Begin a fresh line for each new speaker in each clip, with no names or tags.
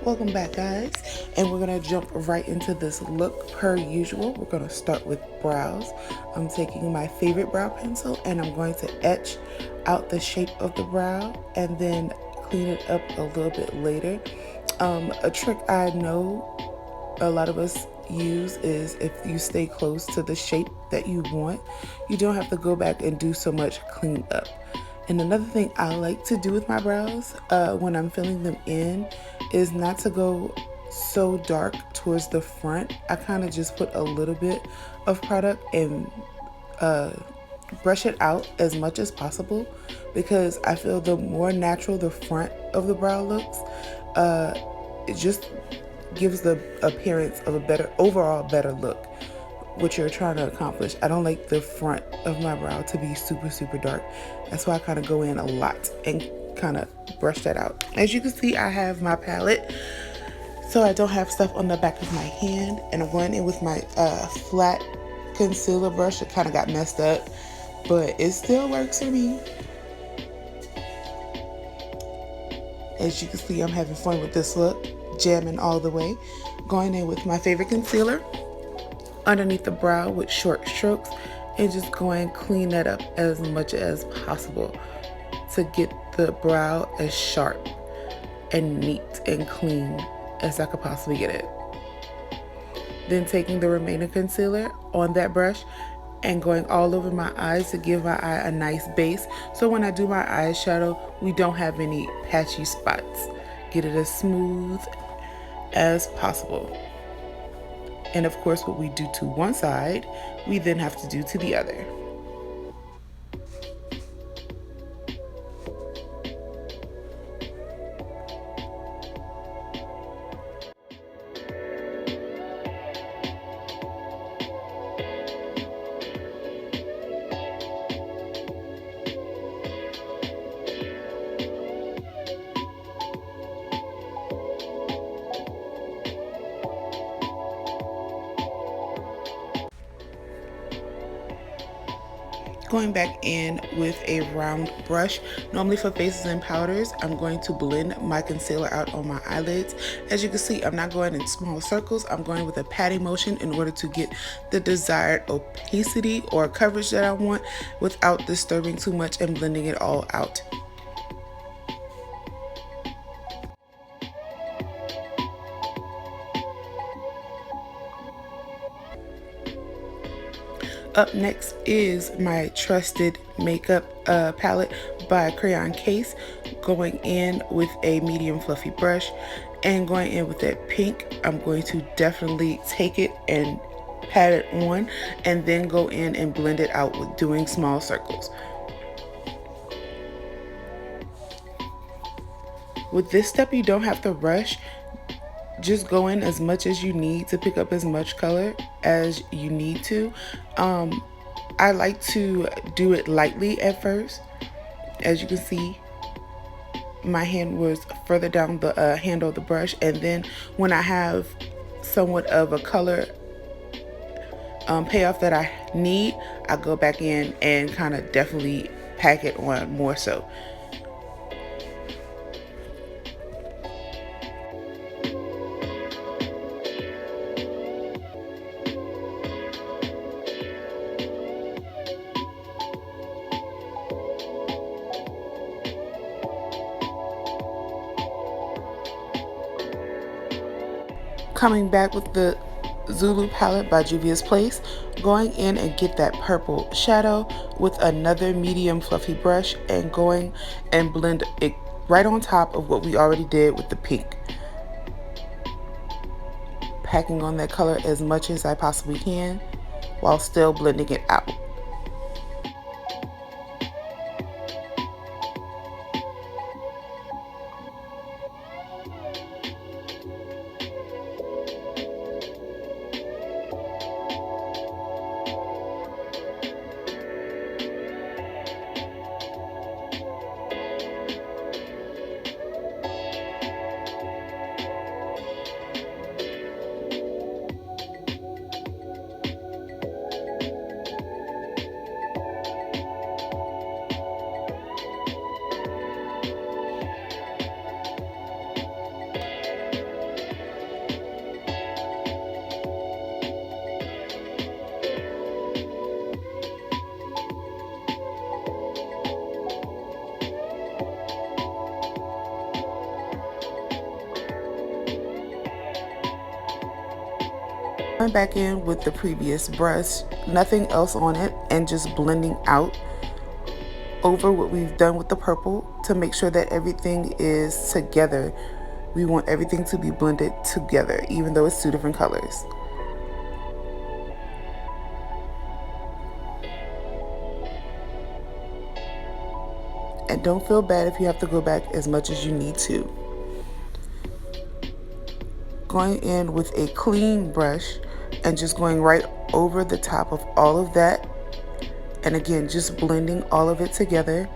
Welcome back, guys, and we're gonna jump right into this look per usual. We're gonna start with brows. I'm taking my favorite brow pencil and I'm going to etch out the shape of the brow and then clean it up a little bit later. A trick I know a lot of us use is if you stay close to the shape that you want, you don't have to go back and do so much clean up. And another thing I like to do with my brows when I'm filling them in is not to go so dark towards the front. I kind of just put a little bit of product and brush it out as much as possible, because I feel the more natural the front of the brow looks, it just gives the appearance of a better, overall better look, what you're trying to accomplish. I don't like the front of my brow to be super dark. That's why I kind of go in a lot and kind of brush that out. As you can see, I have my palette, so I don't have stuff on the back of my hand, and I'm going in with my flat concealer brush. It kind of got messed up, but it still works for me. As you can see, I'm having fun with this look, jamming all the way. Going in with my favorite concealer underneath the brow with short strokes and just going clean that up as much as possible to get the brow as sharp and neat and clean as I could possibly get it. Then taking the remaining concealer on that brush and going all over my eyes to give my eye a nice base, so when I do my eyeshadow we don't have any patchy spots. Get it as smooth as possible. And of course, what we do to one side, we then have to do to the other. Going back in with a round brush. Normally for faces and powders, I'm going to blend my concealer out on my eyelids. As you can see, I'm not going in small circles. I'm going with a patting motion in order to get the desired opacity or coverage that I want without disturbing too much and blending it all out. Up next is my trusted makeup palette by Crayons. Going in with a medium fluffy brush and going in with that pink. I'm going to definitely take it and pat it on and then go in and blend it out with doing small circles. With this step, you don't have to rush. Just go in as much as you need to pick up as much color as you need to. I like to do it lightly at first. As you can see, my hand was further down the handle of the brush, and then when I have somewhat of a color payoff that I need, I go back in and kind of definitely pack it on more so. Coming back with the Zulu palette by Juvia's Place, going in and get that purple shadow with another medium fluffy brush and going and blend it right on top of what we already did with the pink. Packing on that color as much as I possibly can while still blending it out. Going back in with the previous brush, nothing else on it, and just blending out over what we've done with the purple to make sure that everything is together. We want everything to be blended together, even though it's two different colors. And don't feel bad if you have to go back as much as you need to. Going in with a clean brush and just going right over the top of all of that. And again, just blending all of it together.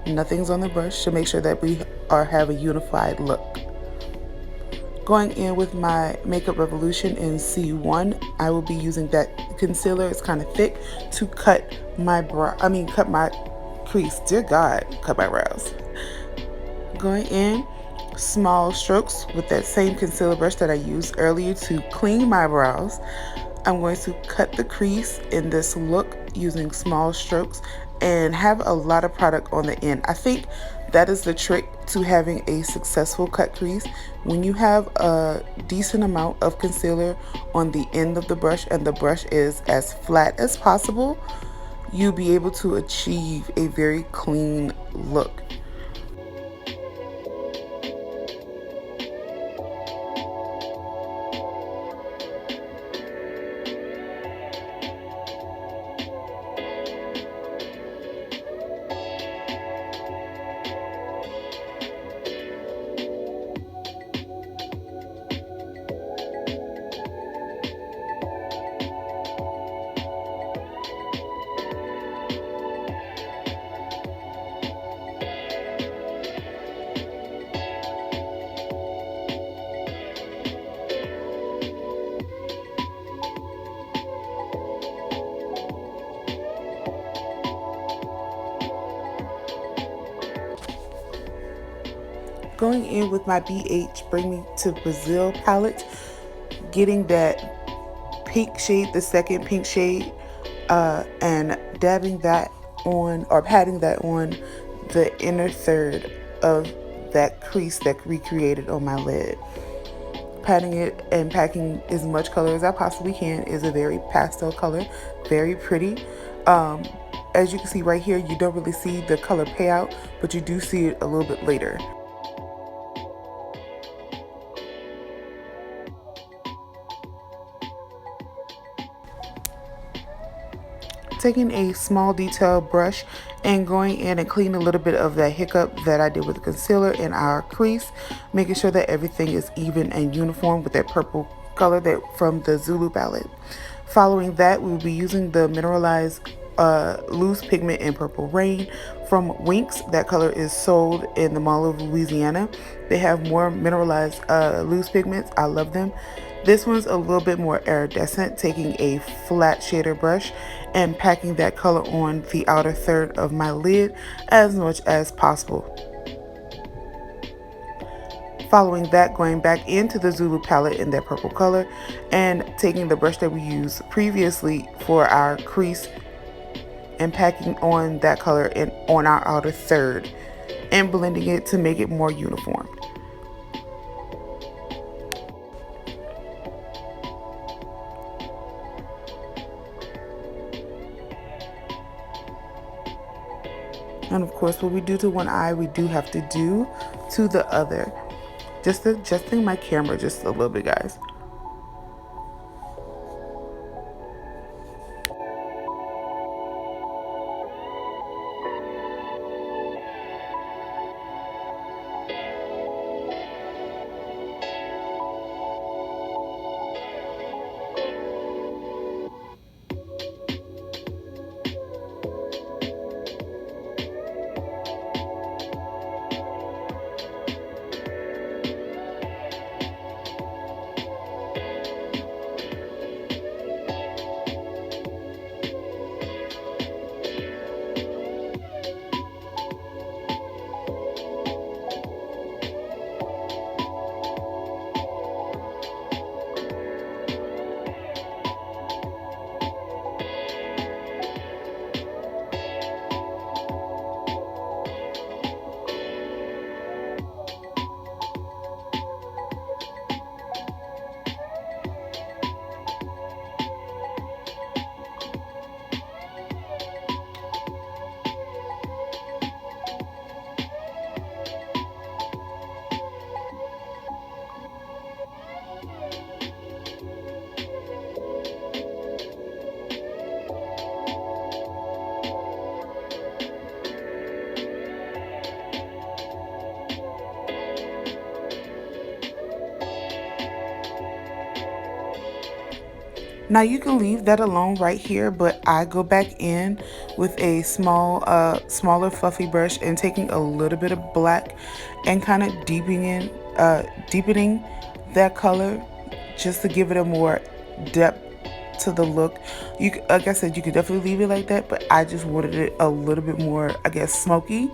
Nothing's on the brush to make sure that we have a unified look. Going in with my Makeup Revolution in C1, I will be using that concealer. It's kind of thick to cut my cut my crease. Dear God, cut my brows. Going in small strokes with that same concealer brush that I used earlier to clean my brows. I'm going to cut the crease in this look using small strokes and have a lot of product on the end. I think that is the trick to having a successful cut crease. When you have a decent amount of concealer on the end of the brush and the brush is as flat as possible, you'll be able to achieve a very clean look. Going in with my BH Bring Me to Brazil palette, getting that pink shade, the second pink shade, and dabbing that on, or patting that on the inner third of that crease that we created on my lid. Patting it and packing as much color as I possibly can. Is a very pastel color, very pretty. As you can see right here, you don't really see the color payout, but you do see it a little bit later. Taking a small detail brush and going in and cleaning a little bit of that hiccup that I did with the concealer in our crease, making sure that everything is even and uniform with that purple color that from the Zulu palette. Following that, we will be using the mineralized loose pigment in Purple Rain from Winks. That color is sold in the Mall of Louisiana. They have more mineralized loose pigments. I love them. This one's a little bit more iridescent, taking a flat shader brush and packing that color on the outer third of my lid as much as possible. Following that, going back into the Zulu palette in that purple color and taking the brush that we used previously for our crease and packing on that color on our outer third and blending it to make it more uniform. And of course, what we do to one eye, we do have to do to the other. Just adjusting my camera just a little bit, guys. Now you can leave that alone right here, but I go back in with a smaller fluffy brush and taking a little bit of black and kind of deepening that color just to give it a more depth to the look. Like I said, you could definitely leave it like that, but I just wanted it a little bit more, I guess, smoky.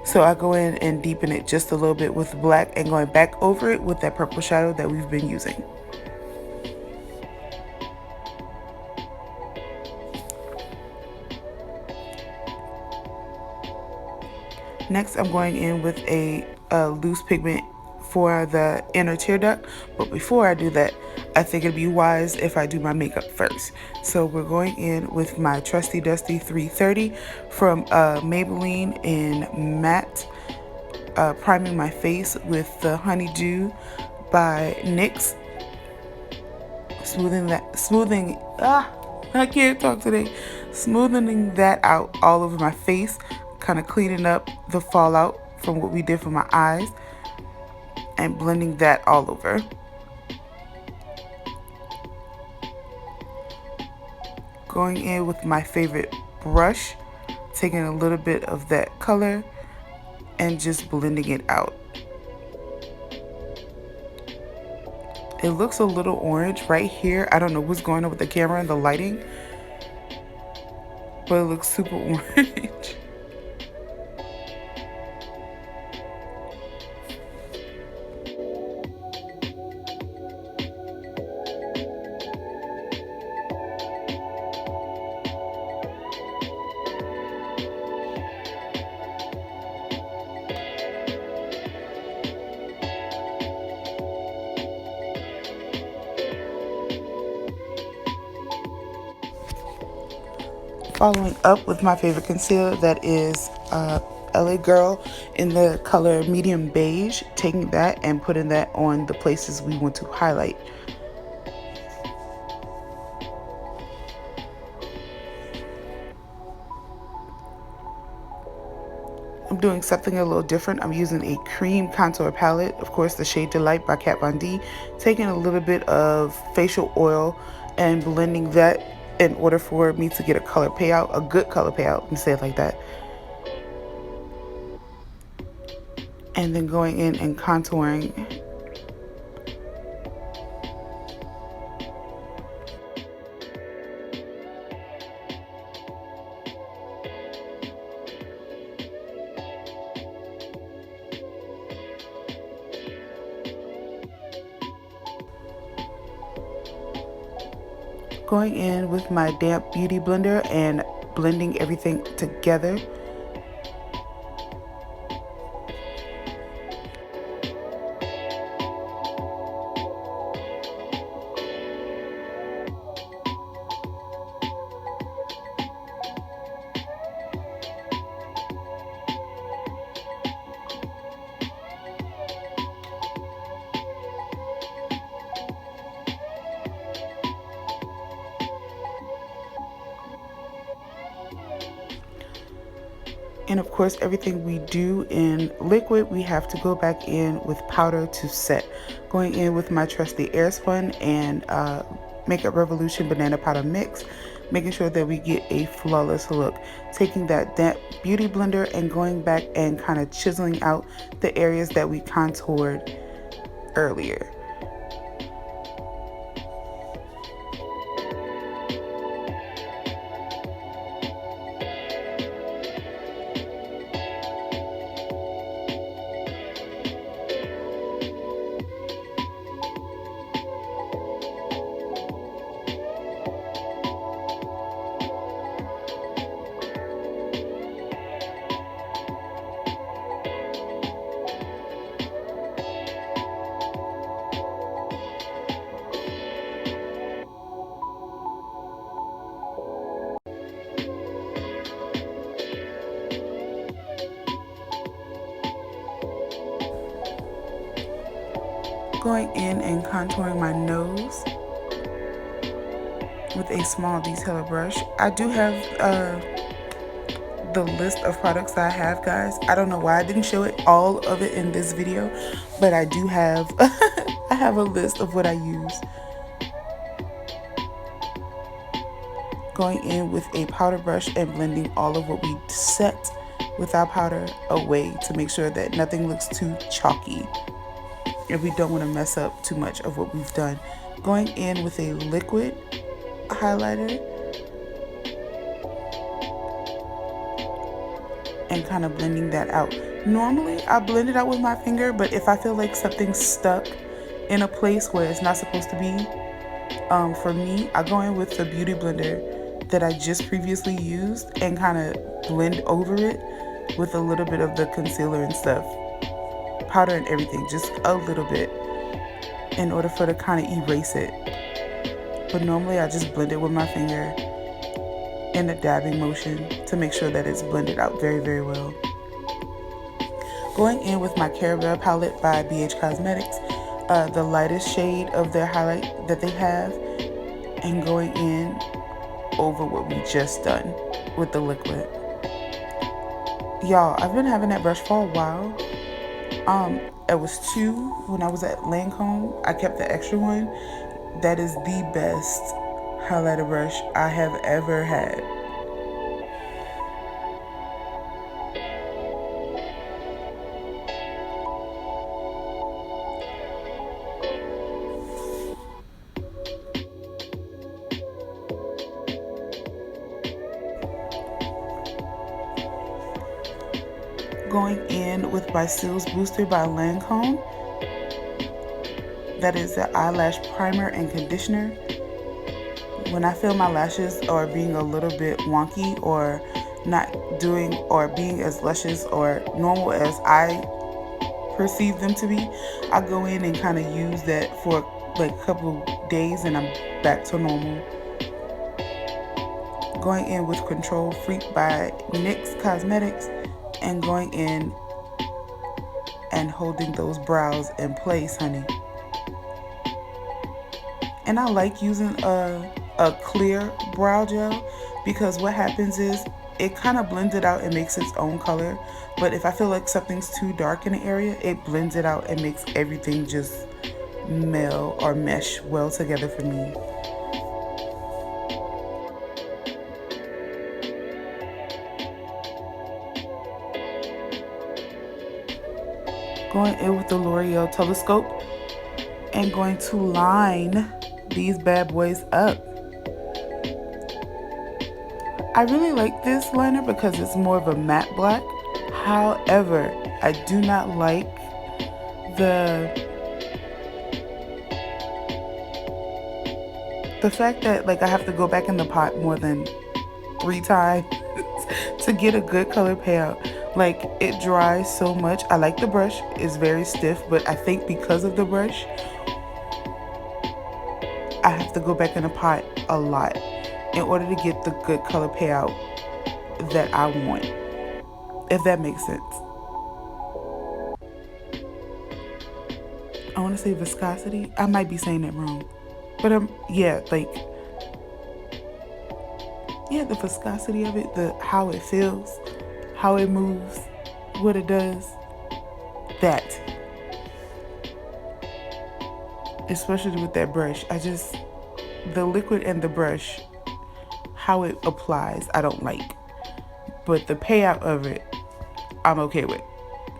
So I go in and deepen it just a little bit with black and going back over it with that purple shadow that we've been using. Next, I'm going in with a loose pigment for the inner tear duct, but before I do that, I think it'd be wise if I do my makeup first. So we're going in with my trusty dusty 330 from Maybelline in matte, priming my face with the Honeydew by NYX, I can't talk today, smoothing that out all over my face, kind of cleaning up the fallout from what we did for my eyes and blending that all over. Going in with my favorite brush, taking a little bit of that color and just blending it out. It looks a little orange right here. I don't know what's going on with the camera and the lighting, but it looks super orange. Following up with my favorite concealer, that is LA Girl in the color medium beige, taking that and putting that on the places we want to highlight. I'm doing something a little different. I'm using a cream contour palette, of course the shade Delight by Kat Von D, taking a little bit of facial oil and blending that in order for me to get a color payout, a good color payout, let me say it like that. And then going in and contouring. Going in with my damp beauty blender and blending everything together. And of course, everything we do in liquid, we have to go back in with powder to set. Going in with my trusty Airspun and Makeup Revolution Banana Powder Mix, making sure that we get a flawless look. Taking that damp beauty blender and going back and kind of chiseling out the areas that we contoured earlier. Going in and contouring my nose with a small detailer brush. I do have the list of products that I have, guys. I don't know why I didn't show it, all of it in this video, but I do have I have a list of what I use. going in with a powder brush and blending all of what we set with our powder away to make sure that nothing looks too chalky. And we don't want to mess up too much of what we've done. Going in with a liquid highlighter and kind of blending that out. Normally I blend it out with my finger, but if I feel like something's stuck in a place where it's not supposed to be, for me, I go in with the beauty blender that I just previously used and kind of blend over it with a little bit of the concealer and stuff, powder and everything, just a little bit, in order for to kind of erase it. But normally I just blend it with my finger in a dabbing motion to make sure that it's blended out very, very well. Going in with my Caramel palette by Beige Cosmetics, the lightest shade of their highlight that they have, and going in over what we just done with the liquid. Y'all, I've been having that brush for a while. It was 2 when I was at Lancome. I kept the extra one. That is the best highlighter brush I have ever had. Going in with my Seals Booster by Lancome. That is the eyelash primer and conditioner. When I feel my lashes are being a little bit wonky or not doing or being as luscious or normal as I perceive them to be, I go in and kind of use that for like a couple of days and I'm back to normal. Going in with Control Freak by NYX Cosmetics and going in and holding those brows in place, honey. And I like using a clear brow gel because what happens is it kind of blends it out and makes its own color. But if I feel like something's too dark in the area, it blends it out and makes everything just meld or mesh well together for me. Going in with the L'Oreal Telescope and going to line these bad boys up. I really like this liner because it's more of a matte black. However, I do not like the fact that like I have to go back in the pot more than 3 times to get a good color payout. Like, it dries so much. I like the brush. It's very stiff, but I think because of the brush, I have to go back in the pot a lot in order to get the good color payout that I want, if that makes sense. I want to say viscosity. I might be saying that wrong, but yeah, like, yeah, the viscosity of it, how it feels, how it moves, what it does, that. Especially with that brush, the liquid and the brush, how it applies, I don't like. But the payout of it, I'm okay with.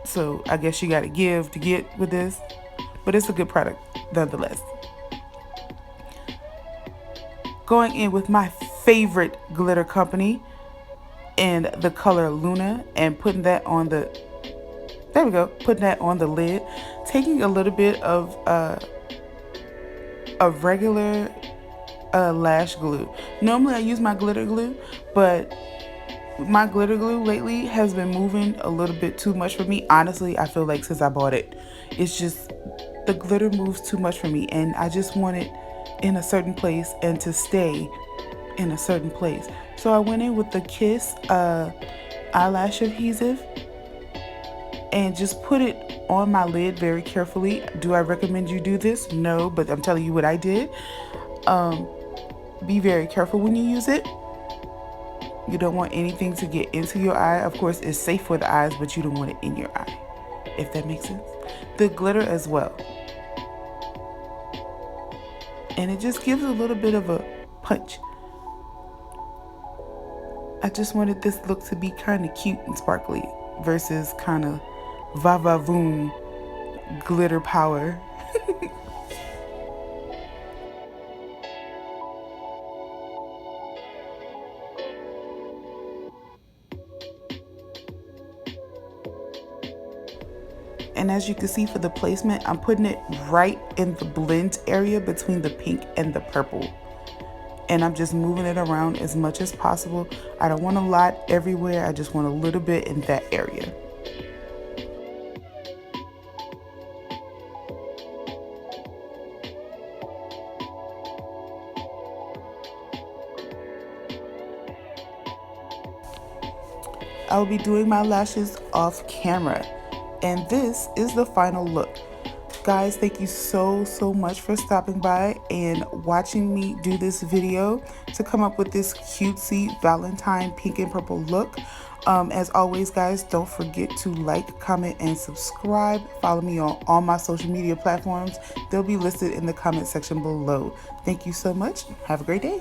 So I guess you gotta give to get with this, but it's a good product nonetheless. Going in with my favorite glitter company in the color Luna and putting that on the, there we go, putting that on the lid. Taking a little bit of regular lash glue. Normally I use my glitter glue, but my glitter glue lately has been moving a little bit too much for me. Honestly, I feel like since I bought it, it's just the glitter moves too much for me, and I just want it in a certain place and to stay in a certain place. So I went in with the Kiss eyelash adhesive and just put it on my lid very carefully. Do I recommend you do this? No, but I'm telling you what I did. Be very careful when you use it. You don't want anything to get into your eye. Of course, it's safe for the eyes, but you don't want it in your eye, if that makes sense. The glitter as well. And it just gives a little bit of a punch. I just wanted this look to be kind of cute and sparkly versus kind of va-va-voom glitter power. And as you can see for the placement, I'm putting it right in the blend area between the pink and the purple. And I'm just moving it around as much as possible. I don't want a lot everywhere. I just want a little bit in that area. I'll be doing my lashes off camera. And this is the final look. Guys, thank you so much for stopping by and watching me do this video to come up with this cutesy Valentine pink and purple look. As always, guys, don't forget to like, comment, and subscribe. Follow me on all my social media platforms. They'll be listed in the comment section below. Thank you so much. Have a great day.